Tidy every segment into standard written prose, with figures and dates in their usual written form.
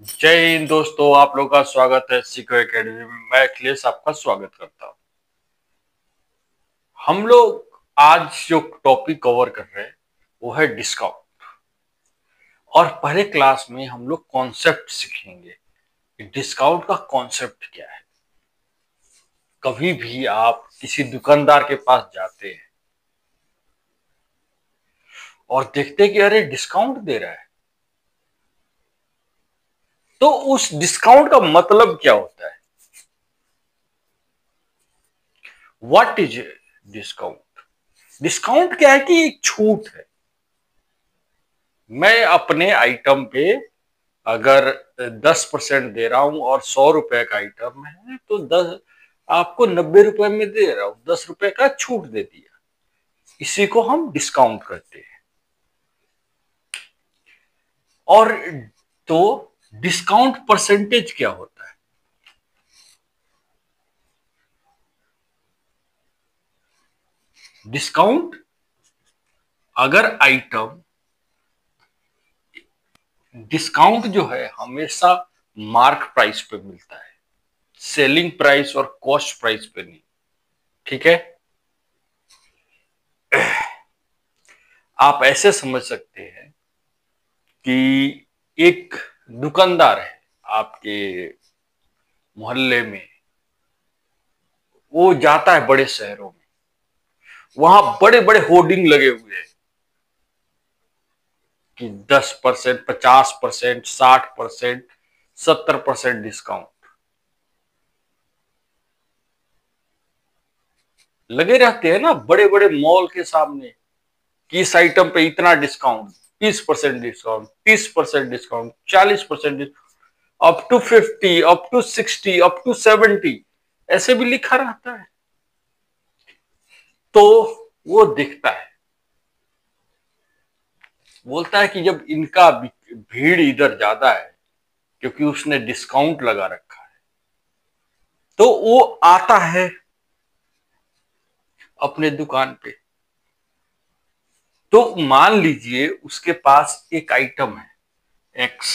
जय हिंद दोस्तों, आप लोगों का स्वागत है सीखो एकेडमी में। मैं अखिलेश आपका स्वागत करता हूं। हम लोग आज जो टॉपिक कवर कर रहे हैं वो है डिस्काउंट। और पहले क्लास में हम लोग कॉन्सेप्ट सीखेंगे कि डिस्काउंट का कॉन्सेप्ट क्या है। कभी भी आप किसी दुकानदार के पास जाते हैं और देखते हैं कि अरे डिस्काउंट दे रहा है, तो उस डिस्काउंट का मतलब क्या होता है? What is discount? डिस्काउंट क्या है कि एक छूट है। मैं अपने आइटम पे अगर 10% दे रहा हूं और 100 रुपए का आइटम है तो 10 आपको 90 रुपए में दे रहा हूं, 10 रुपए का छूट दे दिया। इसी को हम डिस्काउंट कहते हैं। और तो डिस्काउंट परसेंटेज क्या होता है? डिस्काउंट, अगर आइटम डिस्काउंट जो है हमेशा मार्क प्राइस पे मिलता है, सेलिंग प्राइस और कॉस्ट प्राइस पे नहीं। ठीक है, आप ऐसे समझ सकते हैं कि एक दुकानदार है आपके मोहल्ले में, वो जाता है बड़े शहरों में, वहां बड़े बड़े होर्डिंग लगे हुए हैं कि 10%, 50%, 60%, 70% डिस्काउंट लगे रहते हैं ना बड़े बड़े मॉल के सामने, कि इस आइटम पे इतना discount, 20% discount, 30% discount, 40% discount, up to 50, up to 60, up to 70, ऐसे भी लिखा रहता है। तो वो दिखता है, बोलता है कि जब इनका भीड़ इधर ज्यादा है क्योंकि उसने डिस्काउंट लगा रखा है, तो वो आता है अपने दुकान पे। तो मान लीजिए उसके पास एक आइटम है एक्स,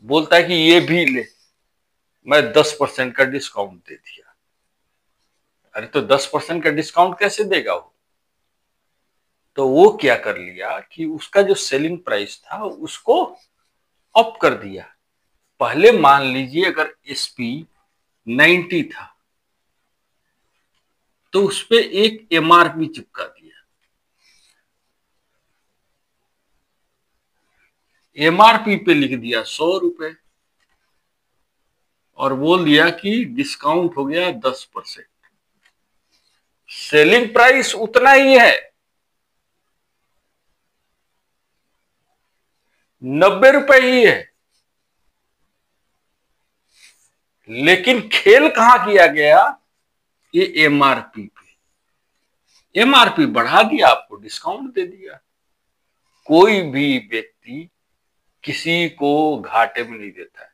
बोलता है कि ये भी ले, मैं 10% का डिस्काउंट दे दिया। अरे तो 10% का डिस्काउंट कैसे देगा वो? तो वो क्या कर लिया कि उसका जो सेलिंग प्राइस था उसको अप कर दिया। पहले मान लीजिए अगर एसपी 90 था तो उस पर एक एमआरपी चिपका दिया। एमआरपी पे लिख दिया 100 रुपए और बोल दिया कि डिस्काउंट हो गया 10%। सेलिंग प्राइस उतना ही है, 90 रुपए ही है, लेकिन खेल कहां किया गया? ये एमआरपी पे। एमआरपी बढ़ा दिया, आपको डिस्काउंट दे दिया। कोई भी व्यक्ति किसी को घाटे में नहीं देता है,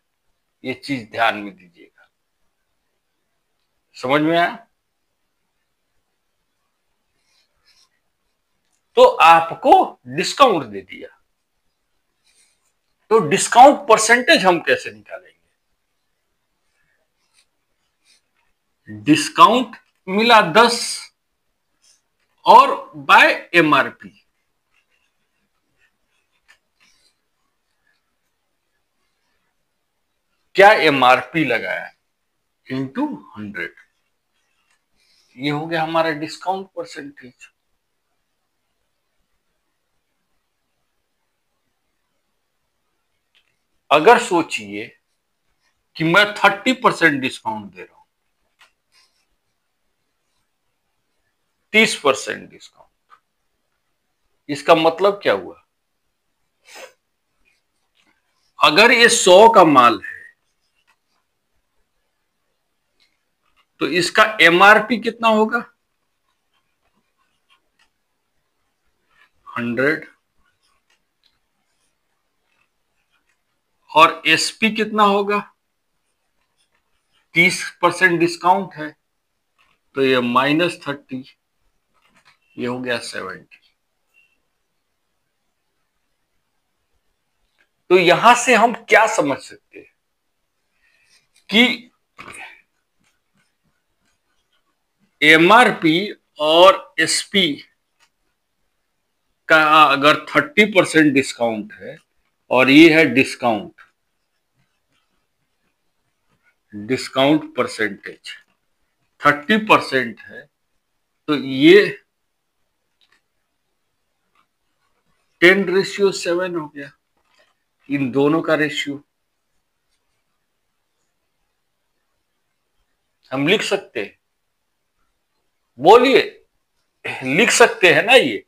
ये चीज ध्यान में दीजिएगा। समझ में आया? तो आपको डिस्काउंट दे दिया। तो डिस्काउंट परसेंटेज हम कैसे निकालेंगे? डिस्काउंट मिला 10 और बाय एमआरपी, क्या एमआरपी लगाया इंटू 100, ये हो गया हमारा डिस्काउंट परसेंटेज। अगर सोचिए कि मैं 30% डिस्काउंट दे रहा हूं, 30% डिस्काउंट, इसका मतलब क्या हुआ? अगर ये 100 का माल है तो इसका एमआरपी कितना होगा? 100। और एसपी कितना होगा? 30% डिस्काउंट है तो ये -30, ये हो गया 70। तो यहां से हम क्या समझ सकते हैं कि एमआरपी और एसपी का अगर 30% डिस्काउंट है और ये है डिस्काउंट परसेंटेज 30% है, तो ये 10:7 हो गया इन दोनों का रेशियो। हम लिख सकते हैं, बोलिए, लिख सकते हैं ना ये।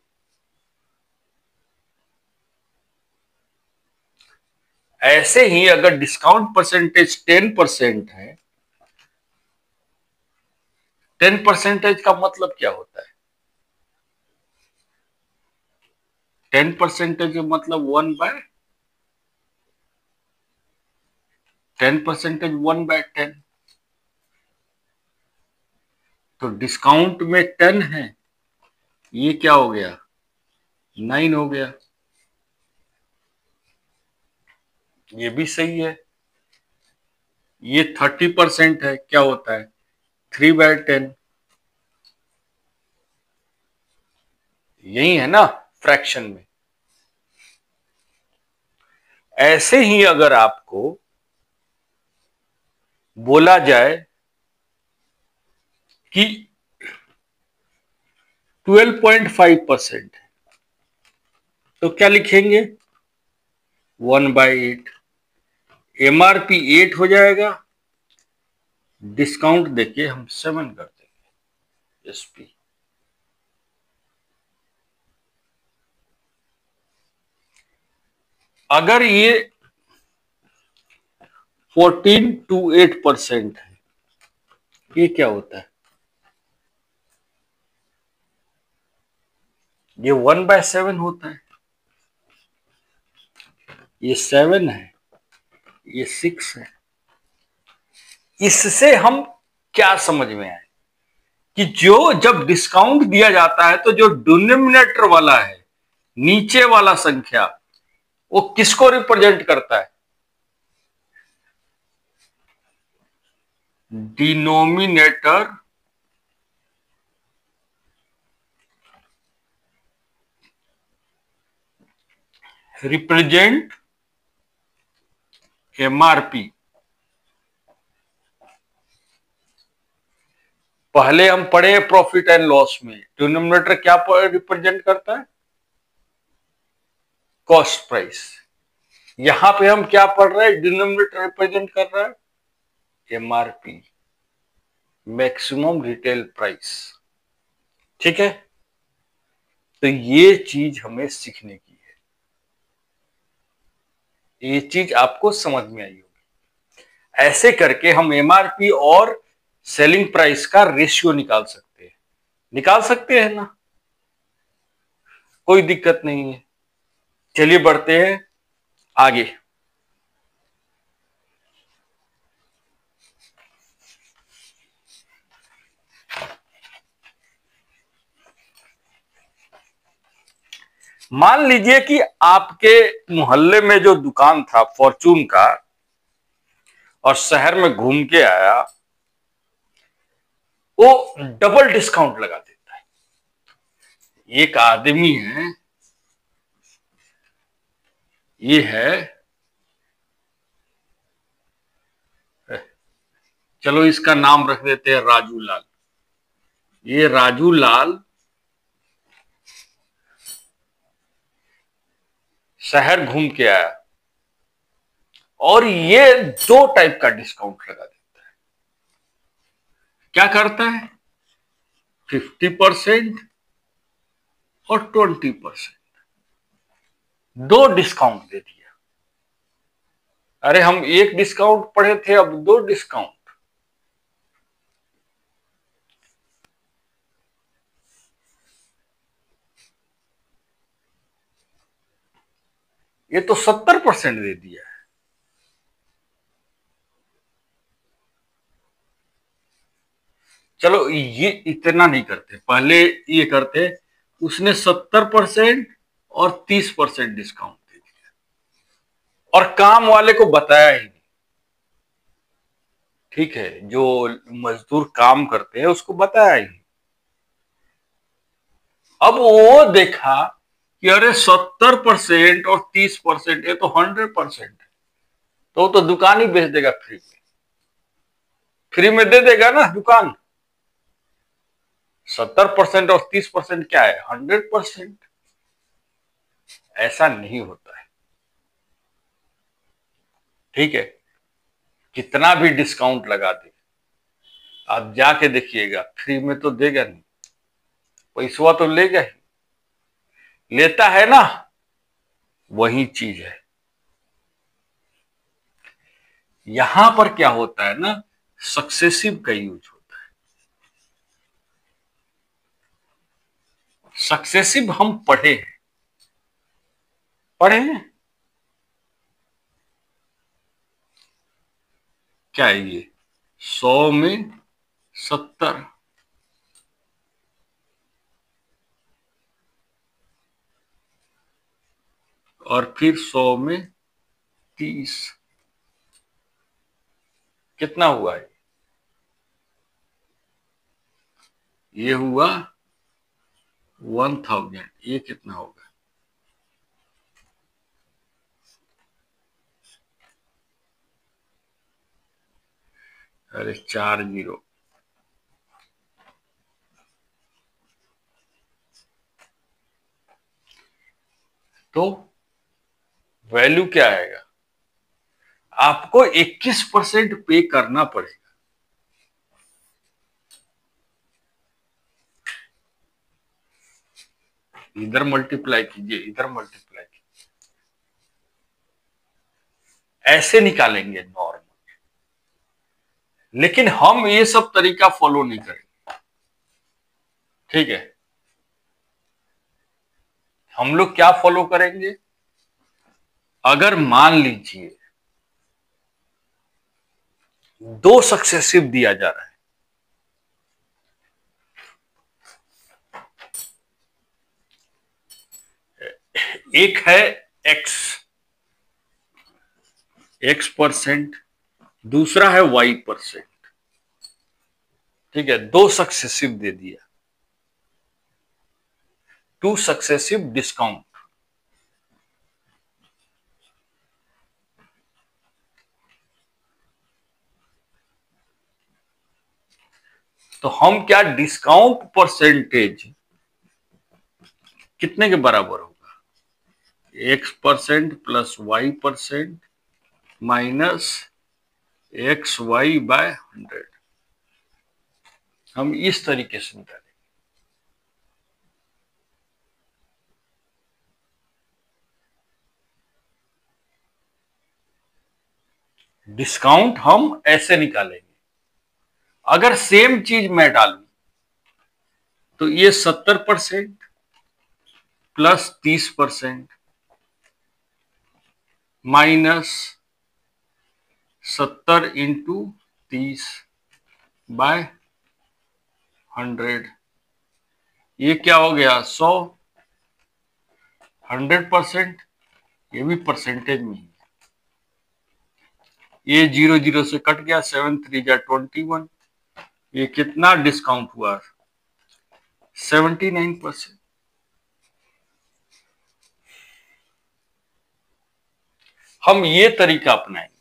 ऐसे ही अगर डिस्काउंट परसेंटेज 10% है, 10% का मतलब क्या होता है? 10% मतलब 1/10। तो डिस्काउंट में 10 है, ये क्या हो गया? 9 हो गया। ये भी सही है। ये 30% है, क्या होता है? 3/10। यही है ना फ्रैक्शन में। ऐसे ही अगर आपको बोला जाए कि 12.5% है, तो क्या लिखेंगे? 1/8। एमआरपी 8 हो जाएगा, डिस्काउंट देके हम 7 कर देंगे एसपी। अगर ये 14 to 8% है, ये क्या होता है? ये 1/7 होता है। ये 7 है, ये 6 है। इससे हम क्या समझ में आए कि जब डिस्काउंट दिया जाता है तो जो डिनोमिनेटर वाला है, नीचे वाला संख्या, वो किसको रिप्रेजेंट करता है? Denominator represent MRP. पहले हम पढ़े प्रॉफिट एंड लॉस में, डिनोमिनेटर क्या रिप्रेजेंट करता है? Cost price. यहां पे हम क्या पढ़ रहे हैं? डिनोमिनेटर रिप्रेजेंट कर रहा है एमआरपी, मैक्सिमम रिटेल प्राइस। ठीक है, तो ये चीज हमें सीखने की है, ये चीज आपको समझ में आई होगी। ऐसे करके हम एमआरपी और सेलिंग प्राइस का रेशियो निकाल सकते हैं। निकाल सकते हैं ना, कोई दिक्कत नहीं है। चलिए बढ़ते हैं आगे। मान लीजिए कि आपके मोहल्ले में जो दुकान था फॉर्चून का, और शहर में घूम के आया, वो डबल डिस्काउंट लगा देता है। एक आदमी है, ये है, चलो इसका नाम रख देते हैं राजू लाल। ये राजू लाल शहर घूम के आया और ये 2 टाइप का डिस्काउंट लगा देता है। क्या करता है? 50% और 20%, 2 डिस्काउंट दे दिया। अरे हम एक डिस्काउंट पढ़े थे, अब 2 डिस्काउंट। ये तो 70% दे दिया है। चलो ये इतना नहीं करते, पहले ये करते, उसने 70% और 30% डिस्काउंट दे दिया, और काम वाले को बताया ही नहीं। ठीक है, जो मजदूर काम करते हैं उसको बताया ही नहीं। अब वो देखा कि अरे 70% और 30%, ये तो 100% है, तो वो तो दुकान ही बेच देगा फ्री में। फ्री में दे देगा ना दुकान। 70% और 30% क्या है? 100%। ऐसा नहीं होता है। ठीक है, कितना भी डिस्काउंट लगा दे, आप जाके देखिएगा फ्री में तो देगा नहीं, पैसा तो लेगा ही। लेता है ना, वही चीज है। यहां पर क्या होता है ना, सक्सेसिव का यूज होता है। सक्सेसिव हम पढ़े हैं, पढ़े हैं क्या है ये? 100 में 70, और फिर 100 में 30, कितना हुआ है? ये हुआ 1000। ये कितना होगा? अरे 4 जीरो। तो वैल्यू क्या आएगा? आपको 21% पे करना पड़ेगा। इधर मल्टीप्लाई कीजिए, इधर मल्टीप्लाई कीजिए, ऐसे निकालेंगे नॉर्मल। लेकिन हम ये सब तरीका फॉलो नहीं करेंगे। ठीक है, हम लोग क्या फॉलो करेंगे? अगर मान लीजिए 2 सक्सेसिव दिया जा रहा है, एक है x%, दूसरा है y%। ठीक है, 2 सक्सेसिव दे दिया, 2 सक्सेसिव डिस्काउंट। तो हम क्या, डिस्काउंट परसेंटेज कितने के बराबर होगा? x% plus y% minus XY/100। हम इस तरीके से निकालेंगे। डिस्काउंट हम ऐसे निकालेंगे। अगर सेम चीज मैं डालूं तो ये 70% प्लस 30% माइनस 70 इंटू 30/100, ये क्या हो गया? 100। 100%, ये भी परसेंटेज में ही। ये 0 0 से कट गया, 7 3 जा 21। ये कितना डिस्काउंट हुआ? 79%। हम ये तरीका अपनाएंगे।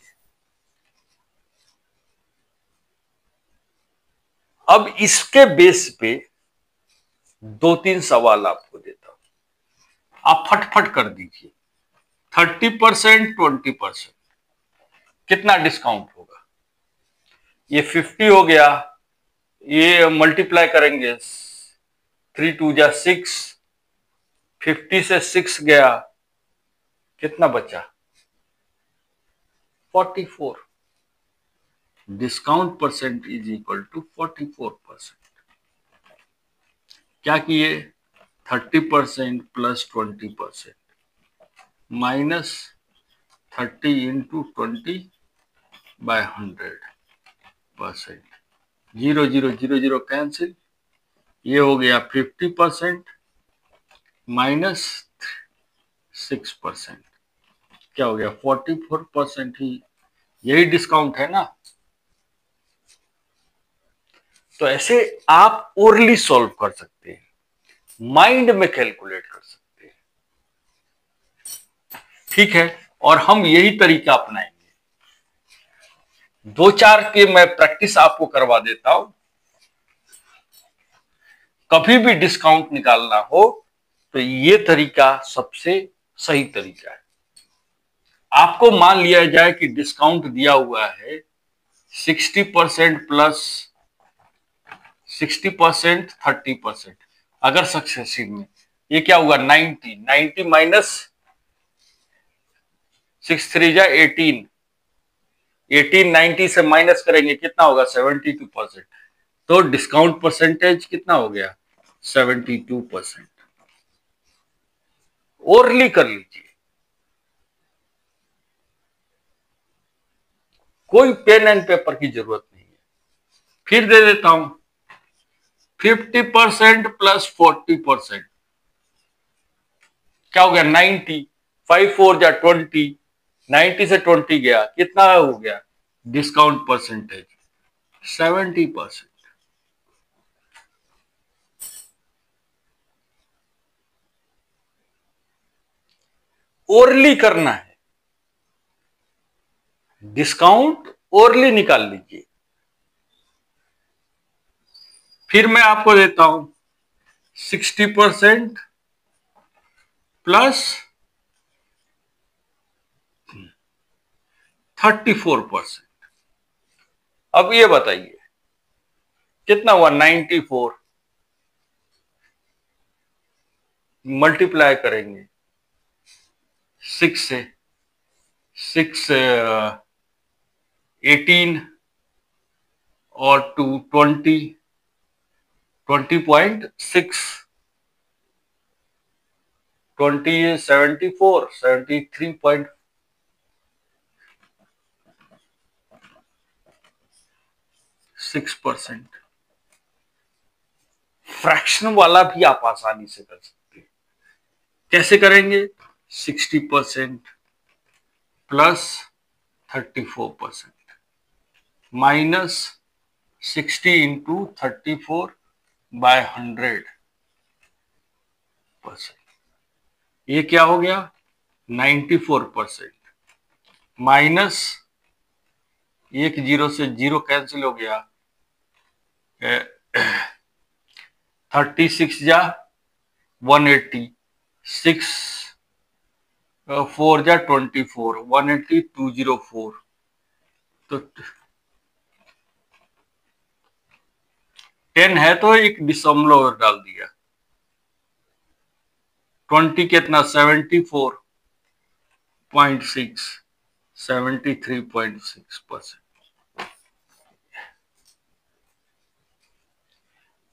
अब इसके बेस पे 2-3 सवाल आपको देता हूं, आप फटफट कर दीजिए। 30%, 20%, कितना डिस्काउंट होगा? ये 50 हो गया, ये मल्टीप्लाई करेंगे, 3 2 जा 6, 50 से 6 गया, कितना बचा? 44। Discount percent is equal to 44%। क्या किए? 30% प्लस 20% माइनस 30 इंटू 20/100%। 0 0 0 0 कैंसिल, ये हो गया 50% माइनस 6%। क्या हो गया 44% ही, यही डिस्काउंट है ना। तो ऐसे आप ओरली सॉल्व कर सकते हैं, माइंड में कैलकुलेट कर सकते हैं, ठीक है। और हम यही तरीका अपनाएंगे। दो चार के मैं प्रैक्टिस आपको करवा देता हूं। कभी भी डिस्काउंट निकालना हो तो ये तरीका सबसे सही तरीका है। आपको मान लिया जाए कि डिस्काउंट दिया हुआ है 60% प्लस 60%, 30%। अगर सक्सेसिव में ये क्या होगा 90 माइनस 6 3 जा 18, 90 से माइनस करेंगे कितना होगा 72%। तो डिस्काउंट परसेंटेज कितना हो गया 72%। ओरली कर लीजिए, कोई पेन एंड पेपर की जरूरत नहीं है। फिर दे देता हूं 50% प्लस 40%, क्या हो गया 90, 5 4 जा 20, 90 से 20 गया कितना हो गया डिस्काउंट परसेंटेज 70%। ओरली करना है, डिस्काउंट ओरली निकाल लीजिए। फिर मैं आपको देता हूं 60% प्लस 34%। अब ये बताइए कितना हुआ 94, मल्टीप्लाई करेंगे 6 से, 6 18 और 2 20, 20.6, 20 74, 73.6%। फ्रैक्शन वाला भी आप आसानी से कर सकते हैं। कैसे करेंगे 60% प्लस 34% माइनस 60 इंटू 34/100%। ये क्या हो गया 94% माइनस, एक जीरो से जीरो कैंसिल हो गया 36 जा 180, 6 4 जा 24, 180 204। तो 10 है तो एक दशमलव डाल दिया। 20 कितना 74.6, 73.6%।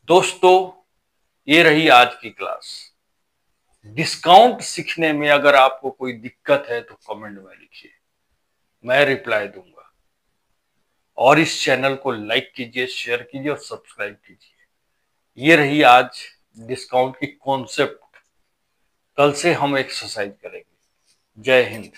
दोस्तों ये रही आज की क्लास। डिस्काउंट सीखने में अगर आपको कोई दिक्कत है तो कमेंट में लिखिए, मैं रिप्लाई दूंगा। और इस चैनल को लाइक कीजिए, शेयर कीजिए और सब्सक्राइब कीजिए। ये रही आज डिस्काउंट की कॉन्सेप्ट। कल से हम एक्सरसाइज करेंगे। जय हिंद।